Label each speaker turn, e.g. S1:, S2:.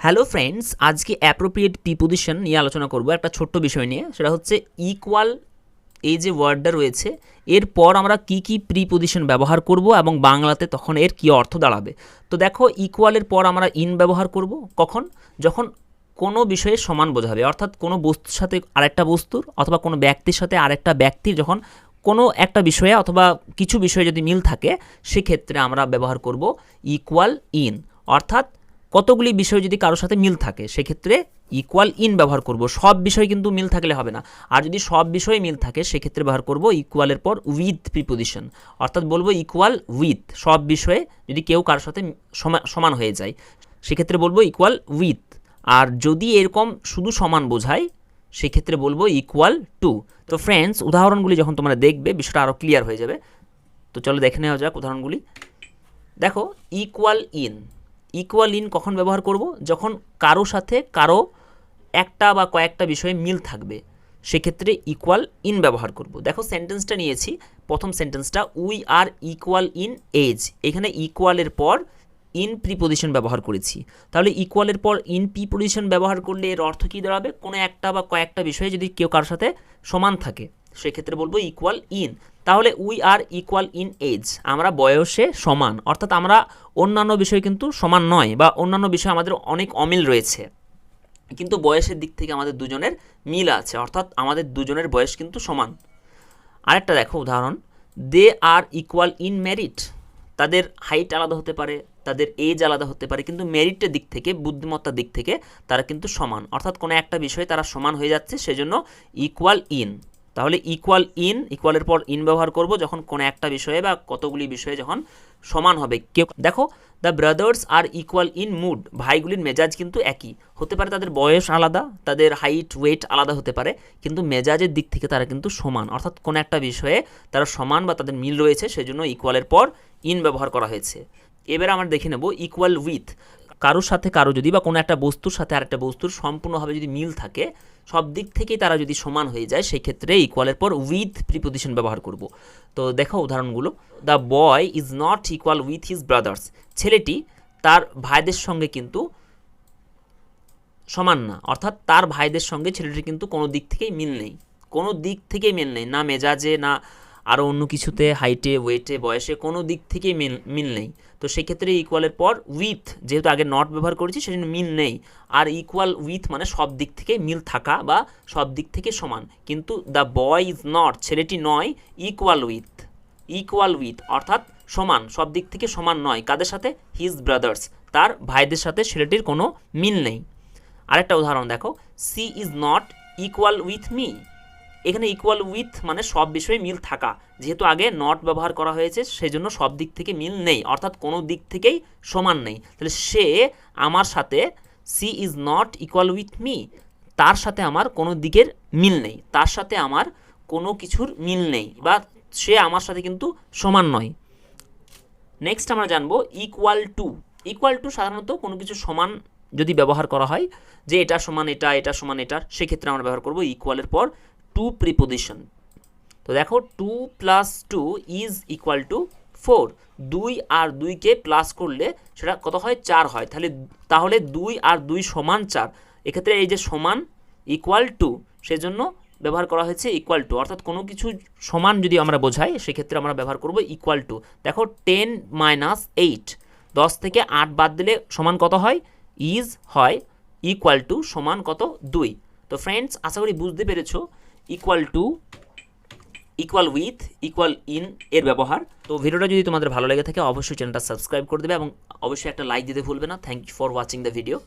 S1: Hello friends, আজকে appropriate preposition নিয়ে আলোচনা করব একটা ছোট্ট বিষয় নিয়ে। সেটা হচ্ছে ইকুয়াল, এই যে ওয়ার্ডটা রয়েছে এরপর আমরা কি কি প্রিপোজিশন ব্যবহার করব এবং বাংলাতে তখন এর কি অর্থ দাঁড়াবে। তো দেখো, ইকুয়ালের পর আমরা ইন ব্যবহার করব কখন? যখন কোনো বিষয়ে সমান বোঝাবে, অর্থাৎ কোনো বস্তুর সাথে আরেকটা বস্তুর অথবা কোনো ব্যক্তির সাথে আরেকটা ব্যক্তির যখন কোনো একটা বিষয়ে অথবা কিছু বিষয়ে যদি মিল থাকে, সেক্ষেত্রে আমরা ব্যবহার করব ইকুয়াল ইন। অর্থাৎ কতগুলি বিষয় যদি কারোর সাথে মিল থাকে সেক্ষেত্রে ইকুয়াল ইন ব্যবহার করব। সব বিষয় কিন্তু মিল থাকলে হবে না, আর যদি সব বিষয়ে মিল থাকে সেক্ষেত্রে ব্যবহার করব ইকুয়ালের পর উইথ প্রিপোজিশন। অর্থাৎ বলবো ইকুয়াল উইথ, সব বিষয়ে যদি কেউ কারোর সাথে সমান হয়ে যায় সেক্ষেত্রে বলবো ইকুয়াল উইথ। আর যদি এরকম শুধু সমান বোঝায় সেক্ষেত্রে বলবো ইকুয়াল টু। তো ফ্রেন্ডস, উদাহরণগুলি যখন তোমরা দেখবে বিষয়টা আরও ক্লিয়ার হয়ে যাবে। তো চলো দেখে নেওয়া যাক উদাহরণগুলি। দেখো, ইকুয়াল ইন। ইকুয়াল ইন কখন ব্যবহার করব? যখন কারো সাথে কারো একটা বা কয়েকটা বিষয়ে মিল থাকবে সেক্ষেত্রে ইকুয়াল ইন ব্যবহার করব। দেখো, সেন্টেন্সটা নিয়েছি, প্রথম সেন্টেন্সটা we are equal in age. এখানে ইকুয়ালের পর ইন প্রিপোজিশন ব্যবহার করেছি। তাহলে ইকুয়ালের পর ইন প্রিপোজিশন ব্যবহার করলে এর অর্থ কী দাঁড়াবে? কোনো একটা বা কয়েকটা বিষয়ে যদি কেউ কারোর সাথে সমান থাকে সেক্ষেত্রে বলবো ইকুয়াল ইন। তাহলে we are equal in age, আমরা বয়সে সমান, অর্থাৎ আমরা অন্যান্য বিষয়ে কিন্তু সমান নয়, বা অন্যান্য বিষয়ে আমাদের অনেক অমিল রয়েছে, কিন্তু বয়সের দিক থেকে আমাদের দুজনের মিল আছে, অর্থাৎ আমাদের দুজনের বয়স কিন্তু সমান। আরেকটা দেখো উদাহরণ, দে আর ইকুয়াল ইন মেরিট। তাদের হাইট আলাদা হতে পারে, তাদের এজ আলাদা হতে পারে, কিন্তু মেরিটের দিক থেকে, বুদ্ধিমত্তার দিক থেকে তারা কিন্তু সমান, অর্থাৎ কোনো একটা বিষয়ে তারা সমান হয়ে যাচ্ছে, সেজন্য ইকুয়াল ইন। তাহলে ইকুয়াল ইন, ইকুয়ালের পর ইন ব্যবহার করব যখন কোনো একটা বিষয়ে বা কতগুলি বিষয়ে যখন সমান হবে কেউ। দেখো, the brothers are equal in mood. ভাইগুলির মেজাজ কিন্তু একই হতে পারে, তাদের বয়স আলাদা, তাদের হাইট ওয়েট আলাদা হতে পারে, কিন্তু মেজাজের দিক থেকে তারা কিন্তু সমান, অর্থাৎ কোনো একটা বিষয়ে তারা সমান বা তাদের মিল রয়েছে, সেজন্য ইকুয়ালের পর ইন ব্যবহার করা হয়েছে। এবারে আমরা দেখে নেব ইকুয়াল উইথ। কারোর সাথে কারো যদি বা কোনো একটা বস্তুর সাথে আরেকটা বস্তুর সম্পূর্ণভাবে যদি মিল থাকে, সব দিক থেকেই তারা যদি সমান হয়ে যায়, সেই ক্ষেত্রে ইকুয়ালের পর উইথ প্রিপোজিশন ব্যবহার করব। তো দেখো উদাহরণগুলো, the boy is not equal with his brothers. ছেলেটি তার ভাইদের সঙ্গে কিন্তু সমান না, অর্থাৎ তার ভাইদের সঙ্গে ছেলেটির কিন্তু কোনো দিক থেকেই মিল নেই, কোনো দিক থেকেই মিল নেই, না মেজাজে, না আরও অন্য কিছুতে, হাইটে ওয়েটে বয়সে, কোনো দিক থেকেই মিল নেই। তো সেক্ষেত্রে ইকুয়ালের পর উইথ, যেহেতু আগে নট ব্যবহার করেছি সেজন্য মিল নেই, আর ইকুয়াল উইথ মানে সব দিক থেকে মিল থাকা বা সব দিক থেকে সমান। কিন্তু দ্য বয় ইজ নট, ছেলেটি নয়, ইকুয়াল উইথ, ইকুয়াল উইথ অর্থাৎ সমান, সব দিক থেকে সমান নয়, কাদের সাথে? হিজ ব্রাদার্স, তার ভাইদের সাথে ছেলেটির কোনো মিল নেই। আরেকটা উদাহরণ দেখো, she is not equal with me. এখানে ইকুয়াল উইথ মানে সব বিষয়ে মিল থাকা, যেহেতু আগে নট ব্যবহার করা হয়েছে সেজন্য সব দিক থেকে মিল নেই, অর্থাৎ কোনো দিক থেকেই সমান নেই। তাহলে সে আমার সাথে, she is not equal with me, তার সাথে আমার কোনো দিকের মিল নেই, তার সাথে আমার কোনো কিছুর মিল নেই, বা সে আমার সাথে কিন্তু সমান নয়। নেক্সট আমরা জানবো ইকুয়াল টু। ইকুয়াল টু সাধারণত কোনো কিছু সমান যদি ব্যবহার করা হয়, যে এটা সমান এটা, এটা সমান এটা, সেক্ষেত্রে আমরা ব্যবহার করব ইকুয়ালের পর টু প্রিপোজিশন। তো দেখো, 2 + 2 ইজ ইকুয়াল টু 4। 2 আর 2কে প্লাস করলে সেটা কত হয়? 4 হয়। তাহলে 2 আর 2 সমান 4। এক্ষেত্রে এই যে সমান ইকুয়াল টু, সেজন্য ব্যবহার করা হয়েছে ইকুয়াল টু, অর্থাৎ কোনো কিছু সমান যদি আমরা বোঝাই সেক্ষেত্রে আমরা ব্যবহার করব ইকুয়াল টু। দেখো, 10 - 8, 10 থেকে 8 বাদ দিলে সমান কত হয়? ইজ হয় ইকুয়াল টু সমান কত? 2। তো ফ্রেন্ডস, আশা করি বুঝতে পেরেছো equal to, equal with, equal in এর ব্যবহার। তো ভিডিওটা যদি তোমাদের ভালো লেগে থাকে অবশ্যই চ্যানেলটা সাবস্ক্রাইব করে দেবে এবং অবশ্যই একটা লাইক দিতে ভুলবে না। Thank you for watching the video.